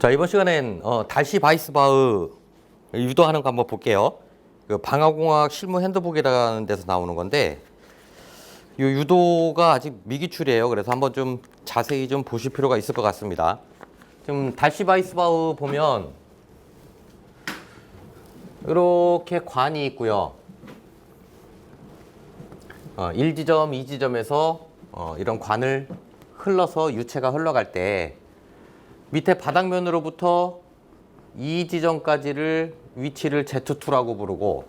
자, 이번 시간엔 달시 바이스바흐 유도하는 거 한번 볼게요. 그 방화공학 실무 핸드북이라는 데서 나오는 건데 이 유도가 아직 미기출이에요. 그래서 한번 좀 자세히 좀 보실 필요가 있을 것 같습니다. 지금 달시 바이스바흐 보면 이렇게 관이 있고요. 1지점, 2지점에서 이런 관을 흘러서 유체가 흘러갈 때 밑에 바닥면으로부터 2지점까지를 위치를 Z2라고 부르고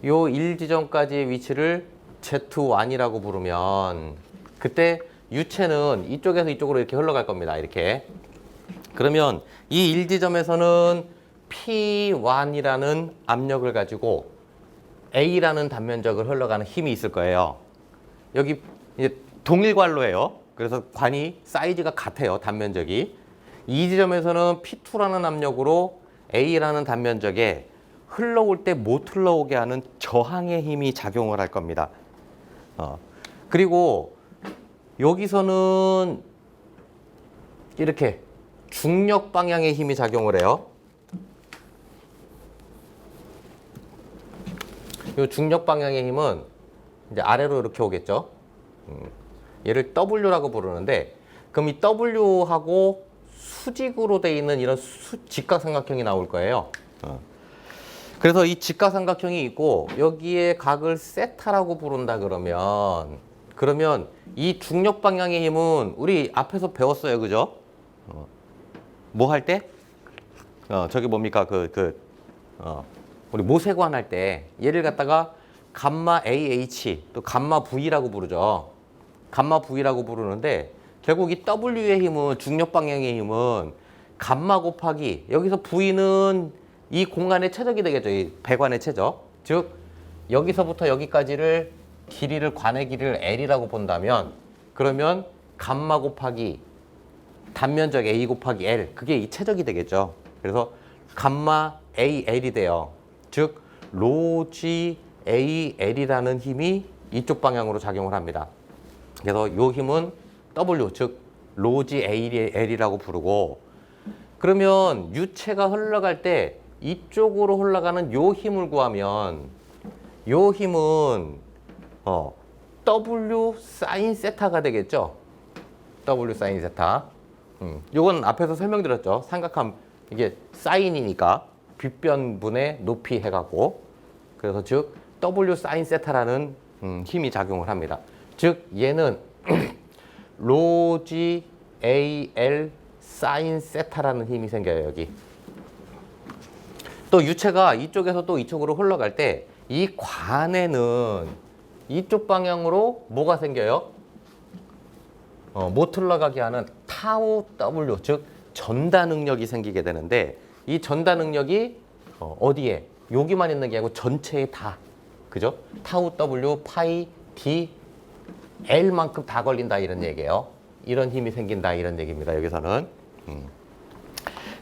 요 1지점까지의 위치를 Z1이라고 부르면 그때 유체는 이쪽에서 이쪽으로 이렇게 흘러갈 겁니다. 이렇게. 그러면 이 1지점에서는 P1이라는 압력을 가지고 A라는 단면적을 흘러가는 힘이 있을 거예요. 여기 이제 동일 관로예요. 그래서 관이 사이즈가 같아요. 단면적이. 이 지점에서는 P2라는 압력으로 A라는 단면적에 흘러올 때 못 흘러오게 하는 저항의 힘이 작용을 할 겁니다. 그리고 여기서는 이렇게 중력 방향의 힘이 작용을 해요. 이 중력 방향의 힘은 이제 아래로 이렇게 오겠죠. 얘를 W라고 부르는데, 그럼 이 W하고 수직으로 돼 있는 이런 직각삼각형이 나올 거예요. 그래서 이 직각삼각형이 있고 여기에 각을 세타라고 부른다 그러면 이 중력 방향의 힘은 우리 앞에서 배웠어요, 그죠? 뭐 할 때? 저기 뭡니까? 우리 모세관 할 때 얘를 갖다가 감마 AH 또 감마 V라고 부르죠. 감마 V라고 부르는데 결국 이 W의 힘은 중력 방향의 힘은 감마 곱하기 여기서 V는 이 공간의 최적이 되겠죠. 이 배관의 최적. 즉 여기서부터 여기까지를 길이를 관의 길이를 L이라고 본다면 그러면 감마 곱하기 단면적 A 곱하기 L 그게 이 최적이 되겠죠. 그래서 감마 AL이 돼요. 즉 로지 AL이라는 힘이 이쪽 방향으로 작용을 합니다. 그래서 이 힘은 W, 즉 로지 AL이라고 부르고, 그러면 유체가 흘러갈 때 이쪽으로 흘러가는 요 힘을 구하면 요 힘은 W 사인 세타가 되겠죠. W 사인 세타. 요건 앞에서 설명드렸죠. 삼각함 이게 사인이니까 빗변분의 높이 해갖고, 그래서 즉 W 사인 세타라는 힘이 작용을 합니다. 즉 얘는 로지 AL 사인 세타라는 힘이 생겨요. 여기. 또 유체가 이쪽에서 또 이쪽으로 흘러갈 때 이 관에는 이쪽 방향으로 뭐가 생겨요? 못 흘러가게 하는 타우 W, 즉 전다 능력이 생기게 되는데 이 전다 능력이 어디에? 여기만 있는 게 아니고 전체에 다. 그죠? 타우 W 파이 D L만큼 다 걸린다 이런 얘기예요. 이런 힘이 생긴다 이런 얘기입니다. 여기서는.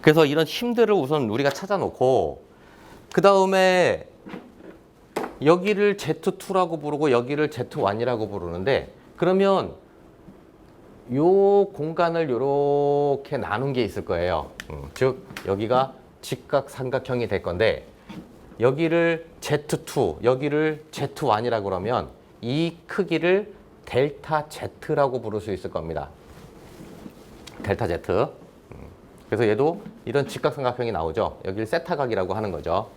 그래서 이런 힘들을 우선 우리가 찾아놓고 그 다음에 여기를 Z2라고 부르고 여기를 Z1이라고 부르는데, 그러면 요 공간을 이렇게 나눈 게 있을 거예요. 즉 여기가 직각삼각형이 될 건데 여기를 Z2, 여기를 Z1이라고 그러면 이 크기를 델타 Z라고 부를 수 있을 겁니다. 델타 Z. 그래서 얘도 이런 직각삼각형이 나오죠. 여기를 세타각이라고 하는 거죠.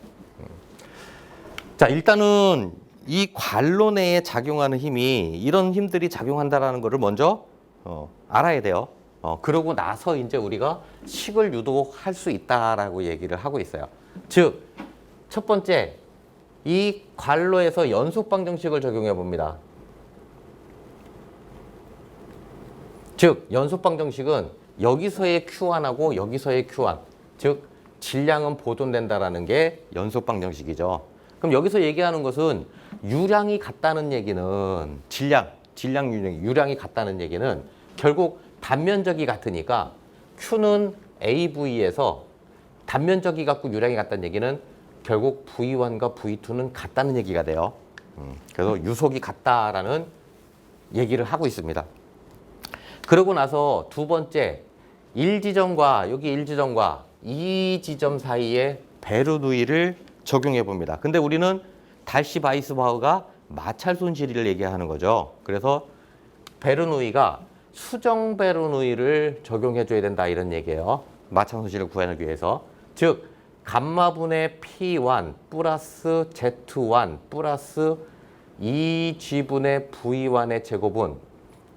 자, 일단은 이 관로 내에 작용하는 힘이 이런 힘들이 작용한다라는 것을 먼저 알아야 돼요. 그러고 나서 이제 우리가 식을 유도할 수 있다라고 얘기를 하고 있어요. 즉, 첫 번째, 이 관로에서 연속방정식을 적용해 봅니다. 즉, 연속방정식은 여기서의 Q1하고 여기서의 Q1, 즉 질량은 보존된다라는 게 연속방정식이죠. 그럼 여기서 얘기하는 것은 유량이 같다는 얘기는 질량 유량이 같다는 얘기는 결국 단면적이 같으니까 Q는 AV에서 단면적이 같고 유량이 같다는 얘기는 결국 V1과 V2는 같다는 얘기가 돼요. 그래서 유속이 같다라는 얘기를 하고 있습니다. 그러고 나서 두 번째, 1지점과 여기 1지점과 2지점 사이에 베르누이를 적용해 봅니다. 근데 우리는 달시-바이스바흐가 마찰 손실을 얘기하는 거죠. 그래서 베르누이가 수정 베르누이를 적용해 줘야 된다 이런 얘기예요. 마찰 손실을 구하기 위해서. 즉 감마분의 P1 플러스 Z1 플러스 2G분의 V1의 제곱은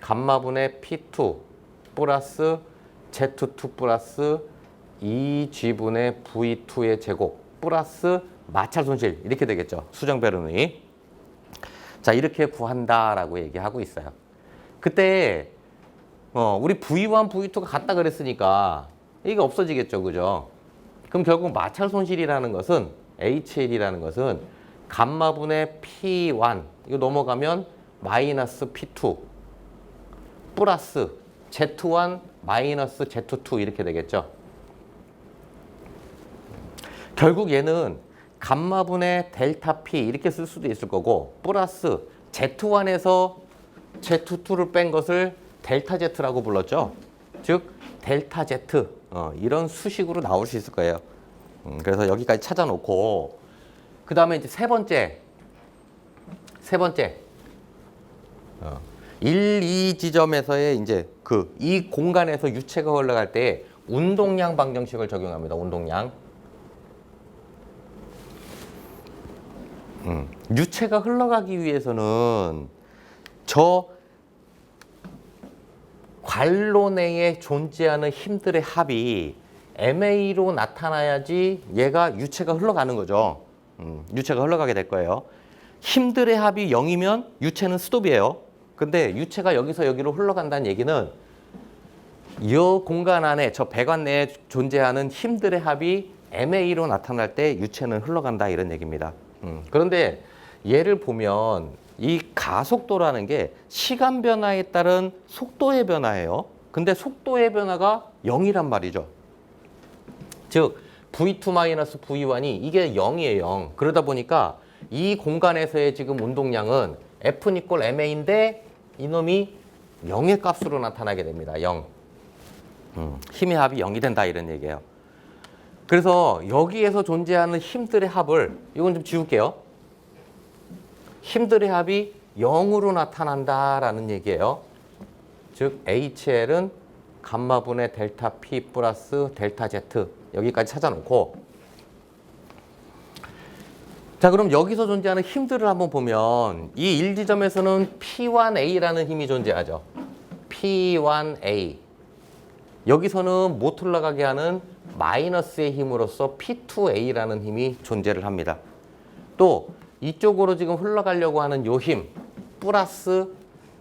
감마분의 P2 플러스 Z2 플러스 2G분의 V2의 제곱 플러스 마찰 손실 이렇게 되겠죠. 수정 베르누이. 자, 이렇게 구한다라고 얘기하고 있어요. 그때 우리 V1, V2가 같다 그랬으니까 이게 없어지겠죠. 그죠? 그럼 결국 마찰 손실이라는 것은 HL이라는 것은 감마분의 P1 이거 넘어가면 마이너스 P2 플러스 Z1 마이너스 Z2 이렇게 되겠죠. 결국 얘는 감마분의 델타 P 이렇게 쓸 수도 있을 거고 플러스 Z1에서 Z2를 뺀 것을 델타 Z라고 불렀죠. 즉 델타 Z 이런 수식으로 나올 수 있을 거예요. 그래서 여기까지 찾아놓고 그 다음에 이제 세 번째 1, 2지점에서의 이제 이 공간에서 유체가 흘러갈 때 운동량 방정식을 적용합니다. 운동량. 유체가 흘러가기 위해서는 저 관로 내에 존재하는 힘들의 합이 MA로 나타나야지 얘가 유체가 흘러가는 거죠. 유체가 흘러가게 될 거예요. 힘들의 합이 0이면 유체는 스톱이에요. 근데 유체가 여기서 여기로 흘러간다는 얘기는 이 공간 안에 저 배관 내에 존재하는 힘들의 합이 MA로 나타날 때 유체는 흘러간다 이런 얘기입니다. 그런데 얘를 보면 이 가속도라는 게 시간 변화에 따른 속도의 변화예요. 근데 속도의 변화가 0이란 말이죠. 즉 V2-V1이 이게 0이에요. 0. 그러다 보니까 이 공간에서의 지금 운동량은 F는 이꼴 MA인데 이놈이 0의 값으로 나타나게 됩니다. 0. 힘의 합이 0이 된다 이런 얘기예요. 그래서 여기에서 존재하는 힘들의 합을 이건 좀 지울게요. 힘들의 합이 0으로 나타난다라는 얘기예요. 즉 HL은 감마분의 델타 P 플러스 델타 Z 여기까지 찾아놓고 자 그럼 여기서 존재하는 힘들을 한번 보면 이 1지점에서는 P1A라는 힘이 존재하죠. P1A 여기서는 못 올라가게 하는 마이너스의 힘으로써 P2A라는 힘이 존재를 합니다. 또 이쪽으로 지금 흘러가려고 하는 요 힘 플러스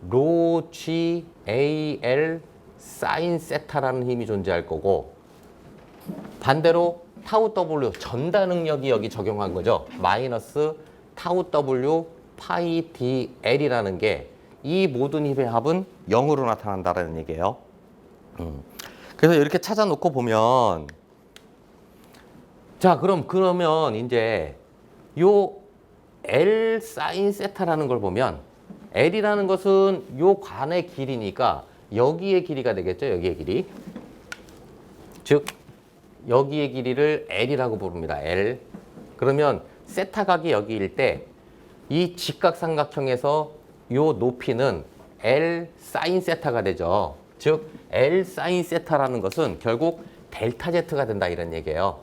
로 G A L 사인 세타라는 힘이 존재할 거고 반대로 타우 W 전다 능력이 여기 적용한 거죠. 마이너스 타우 W 파이 D L이라는 게 이 모든 힘의 합은 0으로 나타난다는 얘기예요. 그래서 이렇게 찾아놓고 보면 자 그러면 이제 요 L 사인 세타라는 걸 보면 L이라는 것은 요 관의 길이니까 여기의 길이가 되겠죠. 여기의 길이. 즉 여기의 길이를 L이라고 부릅니다. L. 그러면 세타각이 여기일 때 이 직각삼각형에서 요 높이는 L 사인 세타가 되죠. 즉 L 사인 세타라는 것은 결국 델타 Z가 된다 이런 얘기예요.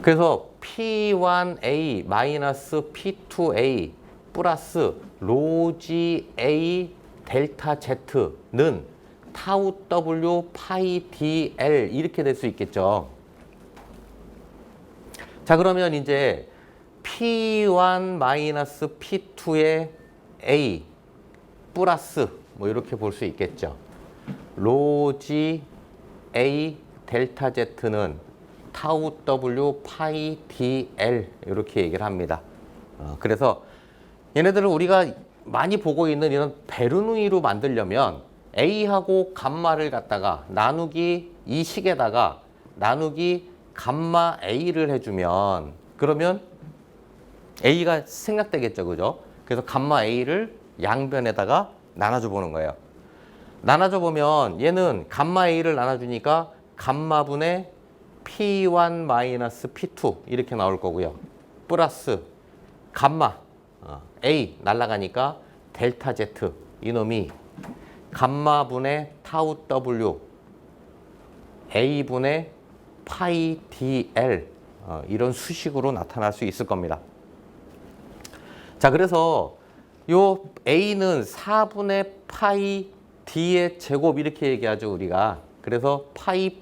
그래서 P1A 마이너스 P2A 플러스 로지 A 델타 Z는 타우 W 파이 DL 이렇게 될 수 있겠죠. 자 그러면 이제 P1 마이너스 P2의 A 플러스 뭐 이렇게 볼 수 있겠죠. 로지 A 델타 Z는 타우 W 파이 DL 이렇게 얘기를 합니다. 그래서 얘네들을 우리가 많이 보고 있는 이런 베르누이로 만들려면 A하고 감마를 갖다가 나누기 이 식에다가 나누기 감마 A를 해주면 그러면 A가 생략되겠죠. 그죠? 그래서 감마 A를 양변에다가 나눠줘 보는 거예요. 나눠줘 보면 얘는 감마 A를 나눠주니까 감마분의 P1 마이너스 P2 이렇게 나올 거고요. 플러스 감마 A 날라가니까 델타 Z 이놈이 감마분의 타우 W A분의 파이 DL 이런 수식으로 나타날 수 있을 겁니다. 자, 그래서 요 A는 4분의 파이 D의 제곱 이렇게 얘기하죠, 우리가. 그래서 파이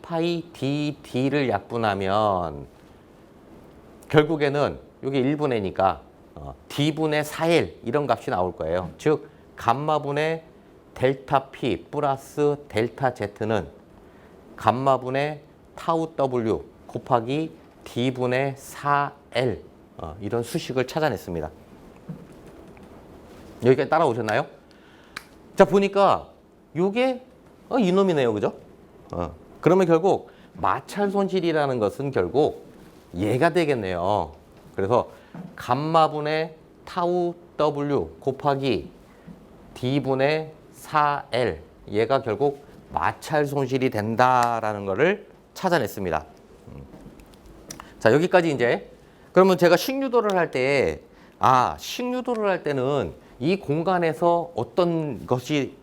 D를 약분하면 결국에는 이게 1분의니까 D분의 4L 이런 값이 나올 거예요. 즉 감마분의 델타 P 플러스 델타 Z는 감마분의 타우 W 곱하기 D분의 4L 이런 수식을 찾아냈습니다. 여기까지 따라오셨나요? 자, 보니까 요게 이놈이네요. 그죠? 그러면 결국 마찰 손실이라는 것은 결국 얘가 되겠네요. 그래서 감마분의 타우 W 곱하기 D분의 4L 얘가 결국 마찰 손실이 된다라는 거를 찾아냈습니다. 자, 여기까지 이제 그러면 제가 식유도를 할 때 식유도를 할 때는 이 공간에서 어떤 것이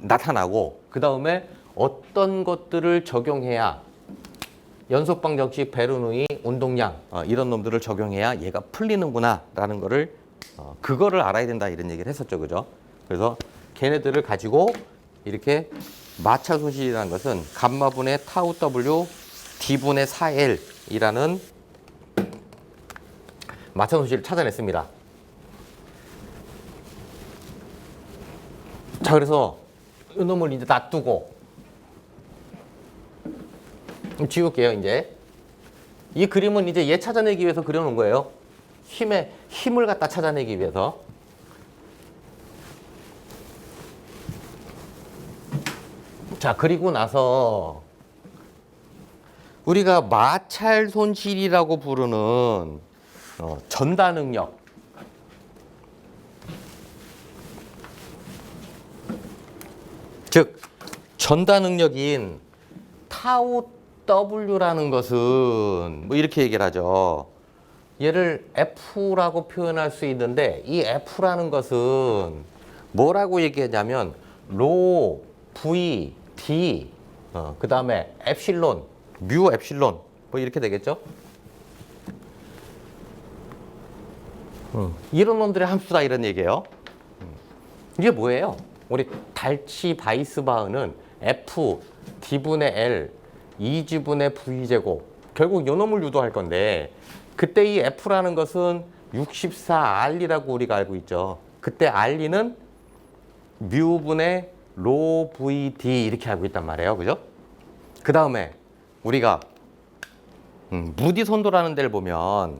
나타나고 그 다음에 어떤 것들을 적용해야 연속방정식, 베르누이, 운동량 이런 놈들을 적용해야 얘가 풀리는구나 라는 거를 그거를 알아야 된다 이런 얘기를 했었죠. 그죠? 그래서 걔네들을 가지고 이렇게 마찰 손실이라는 것은 감마분의 타우 W D분의 4L 이라는 마찰 손실을 찾아냈습니다. 자, 그래서 이놈을 이제 놔두고 지울게요. 이제 이 그림은 이제 얘 찾아내기 위해서 그려놓은 거예요. 힘을 갖다 찾아내기 위해서. 자, 그리고 나서 우리가 마찰 손실이라고 부르는 전다 능력, 즉 전다 능력인 타우 W라는 것은 뭐 이렇게 얘기를 하죠. 얘를 F라고 표현할 수 있는데 이 F라는 것은 뭐라고 얘기하냐면 로 V D 그 다음에 엡실론 뮤 엡실론 뭐 이렇게 되겠죠. 이런 놈들의 함수다 이런 얘기예요. 이게 뭐예요? 우리 달치 바이스바흐는 F D분의 L 2G분의 V제곱 결국 요 놈을 유도할 건데 그때 이 F라는 것은 64R이라고 우리가 알고 있죠. 그때 R는 뮤분의 로 VD 이렇게 알고 있단 말이에요. 그죠? 그 다음에 우리가 무디 선도라는 데를 보면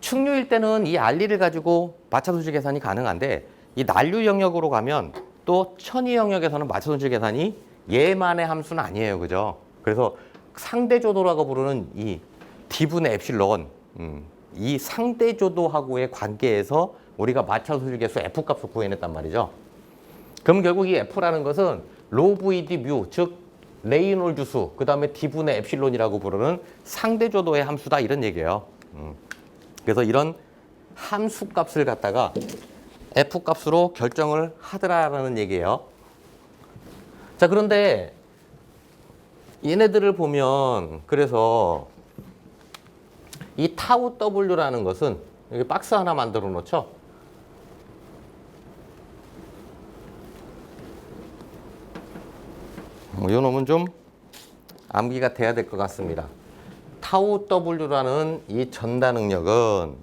충류일 때는 이 R를 가지고 마찰손실 계산이 가능한데 이 난류 영역으로 가면 또 천위 영역에서는 마찰손실 계산이 얘만의 함수는 아니에요. 그죠? 그래서 상대조도라고 부르는 이 D분의 엡실론 이 상대조도하고의 관계에서 우리가 마찰손실 계수 F값을 구해냈단 말이죠. 그럼 결국 이 F라는 것은 로 VD 뮤, 즉 레이놀드 수, 그 다음에 D분의 엡실론이라고 부르는 상대조도의 함수다 이런 얘기예요. 그래서 이런 함수값을 갖다가 F값으로 결정을 하더라라는 얘기예요. 자, 그런데 얘네들을 보면 그래서 이 타우 W라는 것은 여기 박스 하나 만들어 놓죠. 이 놈은 좀 암기가 돼야 될 것 같습니다. 타우 W라는 이 전다 능력은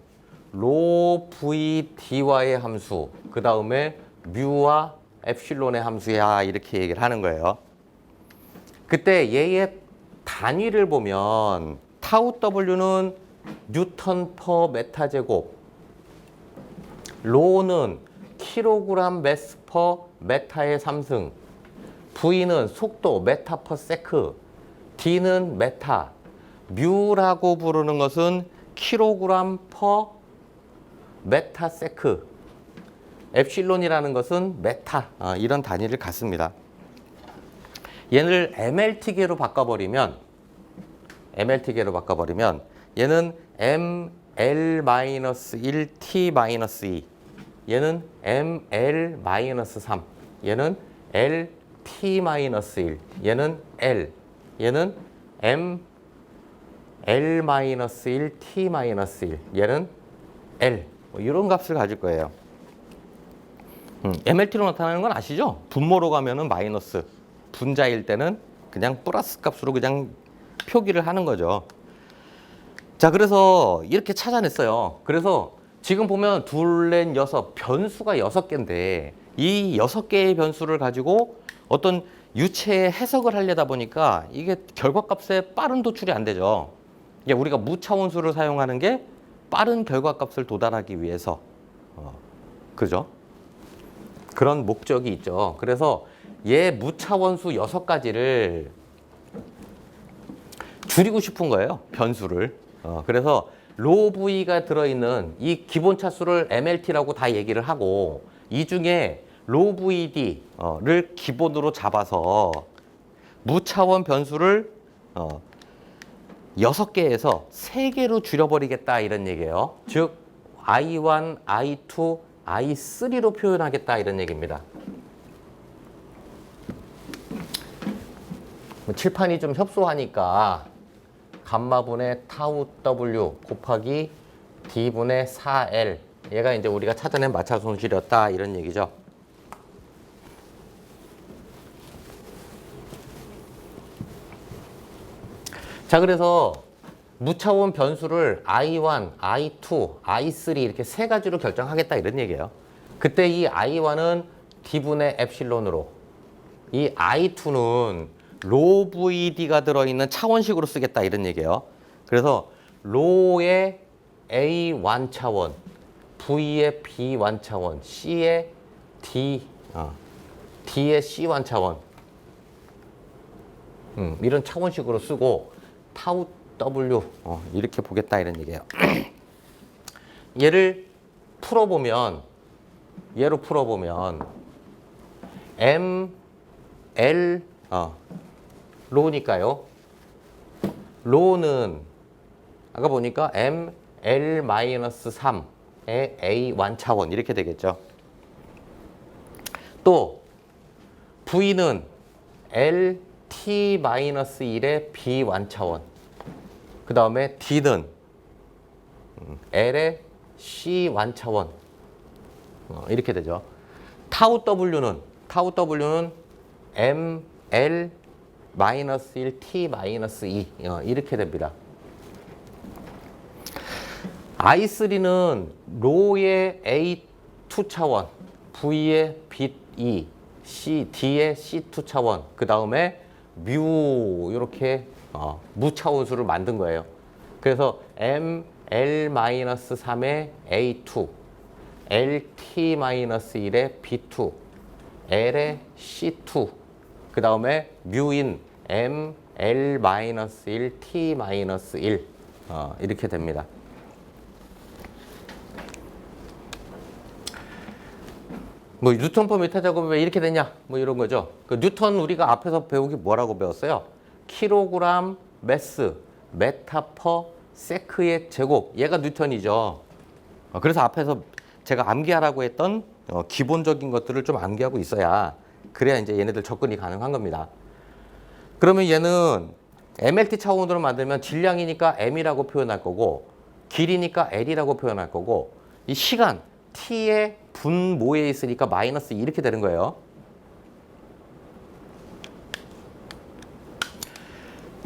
로 VD와의 함수, 그 다음에 뮤와 엡실론의 함수야 이렇게 얘기를 하는 거예요. 그때 얘의 단위를 보면 타우 W는 뉴턴 퍼 메타 제곱, 로는 킬로그램 매스 퍼 메타의 3승, V는 속도 메타 퍼 세크, D는 메타, 뮤라고 부르는 것은 킬로그램 퍼 메타 세크, 엡실론이라는 것은 메타 이런 단위를 갖습니다. 얘를 MLT계로 바꿔버리면 얘는 ML-1T-2 얘는 ML-3 얘는 LT-1 얘는 L 얘는 ML-1T-1 얘는 L 뭐 이런 값을 가질 거예요. MLT로 나타나는 건 아시죠? 분모로 가면은 마이너스, 분자일 때는 그냥 플러스 값으로 그냥 표기를 하는 거죠. 자, 그래서 이렇게 찾아냈어요. 그래서 지금 보면 둘, 넷, 여섯, 변수가 6개인데 이 6개의 변수를 가지고 어떤 유체의 해석을 하려다 보니까 이게 결과값에 빠른 도출이 안 되죠. 이게 우리가 무차원수를 사용하는 게 빠른 결과값을 도달하기 위해서 그죠? 그런 목적이 있죠. 그래서 얘 무차원수 6가지를 줄이고 싶은 거예요. 변수를. 그래서 로 V가 들어있는 이 기본 차수를 MLT라고 다 얘기를 하고 이 중에 로 VD를 기본으로 잡아서 무차원 변수를 6개에서 3개로 줄여버리겠다 이런 얘기예요. 즉 I1, I2, I3로 표현하겠다 이런 얘기입니다. 칠판이 좀 협소하니까 감마분의 타우 W 곱하기 D분의 4L 얘가 이제 우리가 찾아낸 마찰 손실이었다 이런 얘기죠. 자, 그래서 무차원 변수를 I1, I2, I3 이렇게 3가지로 결정하겠다 이런 얘기예요. 그때 이 I1은 D분의 엡실론으로 이 I2는 로 VD가 들어있는 차원식으로 쓰겠다 이런 얘기예요. 그래서 로의 A1 차원, V의 B1 차원, C의 D의 C1 차원 이런 차원식으로 쓰고 타우 W 이렇게 보겠다 이런 얘기예요. 얘를 풀어보면 M, L, 로니까요. 로는 아까 보니까 M, L-3의 A1 차원 이렇게 되겠죠. 또 V는 LT-1의 B1 차원 그 다음에 D는 L의 C1 차원 이렇게 되죠. 타우 W는 M, L, -1, T-2 이렇게 됩니다. I3는 로의 A2 차원, V의 B2, D의 C2 차원, 그 다음에 뮤 이렇게 무차원수를 만든 거예요. 그래서 M, L-3의 A2, LT-1의 B2, L의 C2, 그 다음에 뮤인 M, L-1, T-1 이렇게 됩니다. 뭐 뉴턴법 메타 작업이 왜 이렇게 되냐 뭐 이런 거죠. 그 뉴턴 우리가 앞에서 배우기 뭐라고 배웠어요? 킬로그램 매스 메타 퍼 세크의 제곱 얘가 뉴턴이죠. 그래서 앞에서 제가 암기하라고 했던 기본적인 것들을 좀 암기하고 있어야 그래야 이제 얘네들 접근이 가능한 겁니다. 그러면 얘는 MLT 차원으로 만들면 질량이니까 M이라고 표현할 거고 길이니까 L이라고 표현할 거고 이 시간 T의 분모에 있으니까 마이너스 이렇게 되는 거예요.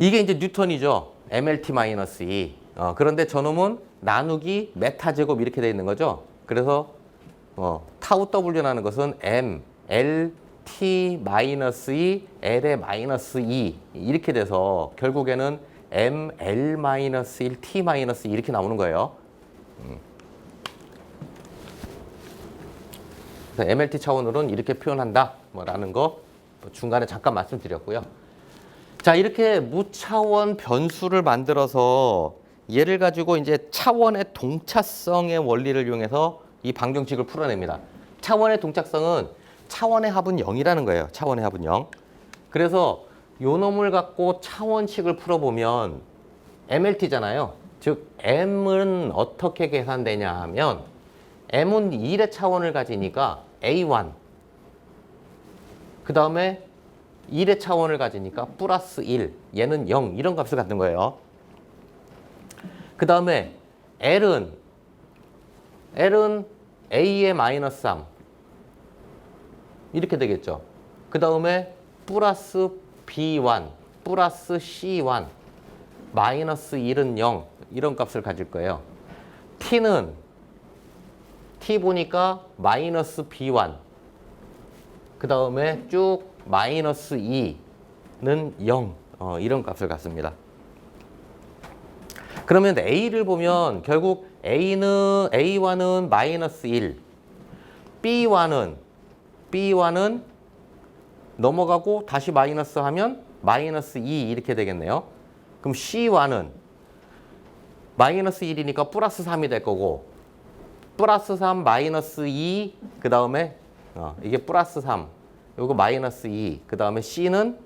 이게 이제 뉴턴이죠. MLT-2. 그런데 저놈은 나누기 메타 제곱 이렇게 돼 있는 거죠. 그래서 타우 W라는 것은 M, L, T-2, L의 -2 이렇게 돼서 결국에는 M, L-1, T-2 이렇게 나오는 거예요. 그래서 MLT 차원으로는 이렇게 표현한다 라는 거 중간에 잠깐 말씀드렸고요. 자, 이렇게 무차원 변수를 만들어서 얘를 가지고 이제 차원의 동차성의 원리를 이용해서 이 방정식을 풀어냅니다. 차원의 동차성은 차원의 합은 0이라는 거예요. 차원의 합은 0. 그래서 요 놈을 갖고 차원식을 풀어보면 MLT잖아요. 즉 M은 어떻게 계산되냐 하면 M은 1의 차원을 가지니까 A1 그 다음에 1의 차원을 가지니까 플러스 1 얘는 0 이런 값을 갖는 거예요. 그 다음에 L은 A의 마이너스 3 이렇게 되겠죠. 그 다음에 플러스 B1 플러스 C1 마이너스 1은 0 이런 값을 가질 거예요. T는 T 보니까 마이너스 B1 그 다음에 쭉 마이너스 2는 0 이런 값을 갖습니다. 그러면 A를 보면 결국 A1은 마이너스 1 B1은 넘어가고 다시 마이너스 하면 마이너스 2 이렇게 되겠네요. 그럼 C1은 마이너스 1이니까 플러스 3이 될 거고 플러스 3 마이너스 2 그 다음에 이게 플러스 3 요거 마이너스 2 그 다음에 C는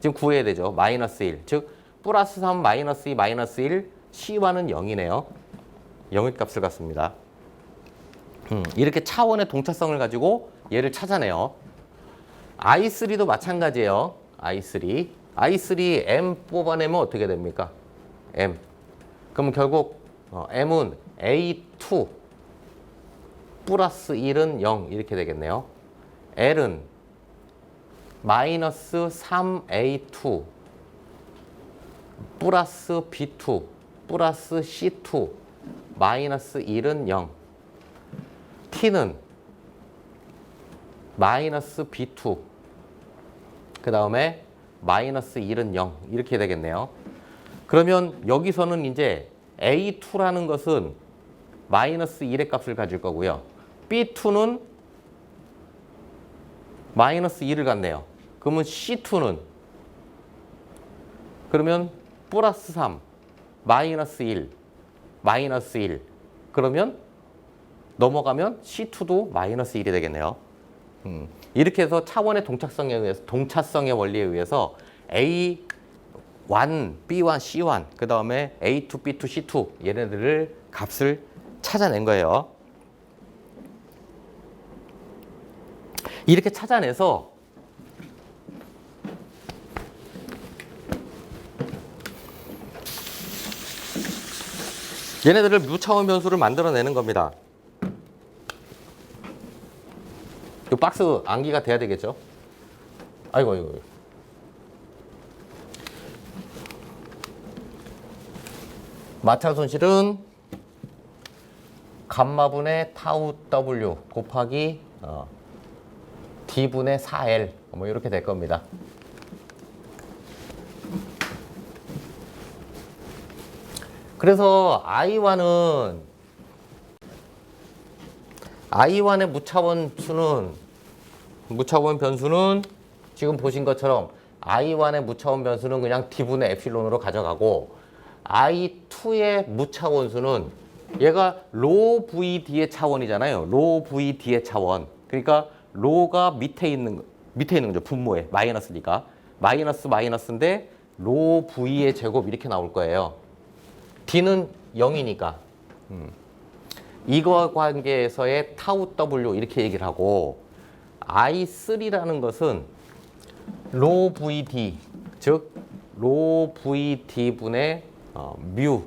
지금 구해야 되죠. 마이너스 1 즉 플러스 3 마이너스 2 마이너스 1 C1은 0이네요. 0의 값을 갖습니다. 이렇게 차원의 동차성을 가지고 얘를 찾아내요. I3도 마찬가지예요. I3 M 뽑아내면 어떻게 됩니까? M. 그럼 결국 M은 A2 플러스 1은 0 이렇게 되겠네요. L은 마이너스 3A2 플러스 B2 플러스 C2 마이너스 1은 0. T는 마이너스 B2 그 다음에 마이너스 1은 0 이렇게 되겠네요. 그러면 여기서는 이제 A2라는 것은 마이너스 1의 값을 가질 거고요. B2는 마이너스 1을 갖네요. 그러면 C2는 그러면 플러스 3 마이너스 1 마이너스 1 그러면 넘어가면 C2도 마이너스 1이 되겠네요. 이렇게 해서 차원의 동차성의 원리에 의해서 A1, B1, C1 그 다음에 A2, B2, C2 얘네들을 값을 찾아낸 거예요. 이렇게 찾아내서 얘네들을 무차원 변수를 만들어내는 겁니다. 이 박스 암기가 돼야 되겠죠? 아이고. 마찰 손실은 감마분의 타우 W 곱하기 D분의 4L 뭐 이렇게 될 겁니다. 그래서 I1의 무차원 변수는 지금 보신 것처럼 I1의 무차원 변수는 그냥 D분의 에필론으로 가져가고 I2의 무차원수는 얘가 로 VD의 차원이잖아요. 로 VD의 차원. 그러니까 로가 밑에 있는 거죠. 분모에 마이너스니까. 마이너스인데 로 V의 제곱 이렇게 나올 거예요. D는 0이니까. 이거 관계에서의 타우 W 이렇게 얘기를 하고 I3라는 것은 로 VD 즉 로 VD분의 뮤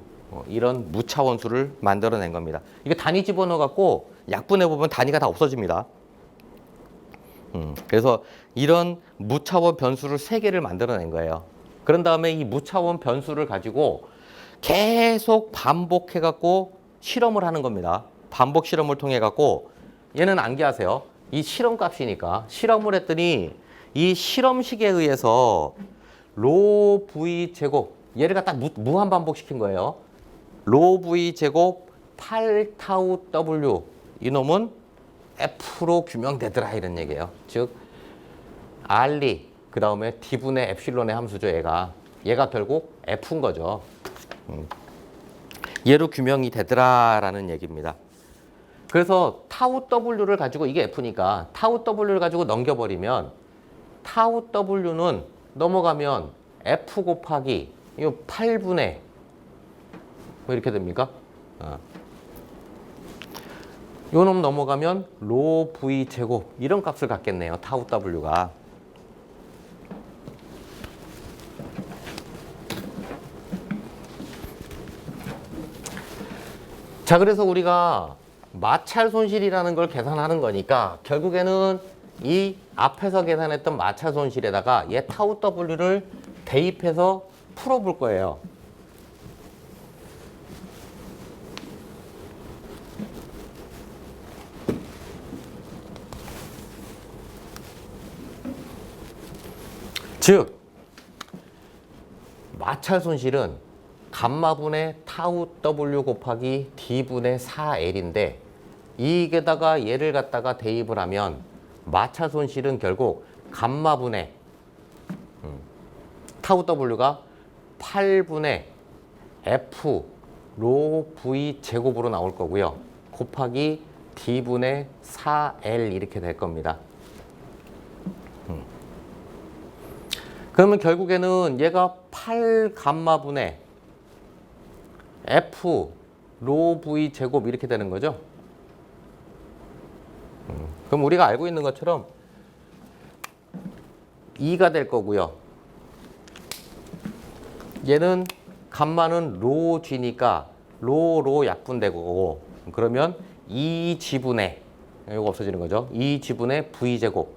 이런 무차원수를 만들어낸 겁니다. 이거 단위 집어넣어 갖고 약분해 보면 단위가 다 없어집니다. 그래서 이런 무차원 변수를 3개를 만들어낸 거예요. 그런 다음에 이 무차원 변수를 가지고 계속 반복해 갖고 실험을 하는 겁니다. 반복 실험을 통해 갖고 얘는 암기하세요. 이 실험 값이니까 실험을 했더니 이 실험식에 의해서 로 V 제곱 얘를 갖다 무한 반복시킨 거예요. 로 V 제곱 8타우 W 이놈은 F로 규명되더라 이런 얘기예요. 즉 R이 그 다음에 D분의 엡실론의 함수죠. 얘가 결국 F인 거죠. 얘로 규명이 되더라라는 얘기입니다. 그래서 타우 W를 가지고 이게 F니까 타우 W를 가지고 넘겨버리면 타우 W는 넘어가면 F 곱하기 이 8분의 뭐 이렇게 됩니까? 요 놈 넘어가면 로 V 제곱 이런 값을 갖겠네요. 타우 W가. 자, 그래서 우리가 마찰 손실이라는 걸 계산하는 거니까 결국에는 이 앞에서 계산했던 마찰 손실에다가 얘 타우 W를 대입해서 풀어볼 거예요. 즉 마찰 손실은 감마분의 타우 W 곱하기 D분의 4L인데 이게다가 얘를 갖다가 대입을 하면 마찰 손실은 결국 감마분의 타우 W가 8분의 F 로 V 제곱으로 나올 거고요. 곱하기 D분의 4L 이렇게 될 겁니다. 그러면 결국에는 얘가 8 감마분의 F 로 V 제곱 이렇게 되는 거죠. 그럼 우리가 알고 있는 것처럼 2가 될 거고요. 얘는 감마는 로 G니까 로 약분되고 거고 그러면 2G분의 이거 없어지는 거죠. 2G분의 V 제곱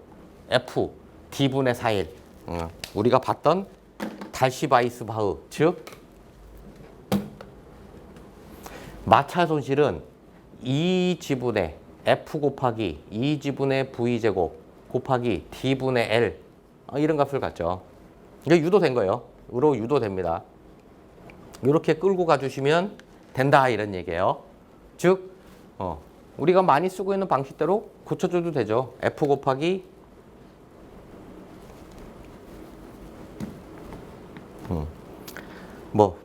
F D분의 4일 우리가 봤던 달시바이스바흐 즉 마찰 손실은 2G분의 F 곱하기 2G분의 V제곱 곱하기 D분의 L 이런 값을 갖죠. 이게 유도된 거예요. 으로 유도됩니다. 이렇게 끌고 가주시면 된다 이런 얘기예요. 즉 우리가 많이 쓰고 있는 방식대로 고쳐줘도 되죠. F 곱하기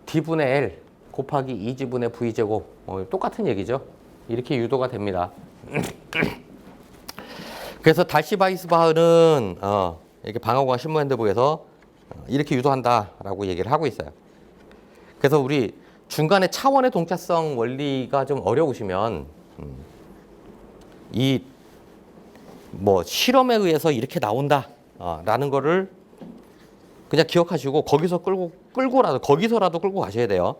D분의 L 곱하기 2G분의 V제곱 똑같은 얘기죠. 이렇게 유도가 됩니다. 그래서 달시바이스바흐는 이렇게 방어공학 신문핸드북에서 이렇게 유도한다라고 얘기를 하고 있어요. 그래서 우리 중간에 차원의 동차성 원리가 좀 어려우시면 이 실험에 의해서 이렇게 나온다라는 거를 그냥 기억하시고 거기서라도 끌고 가셔야 돼요.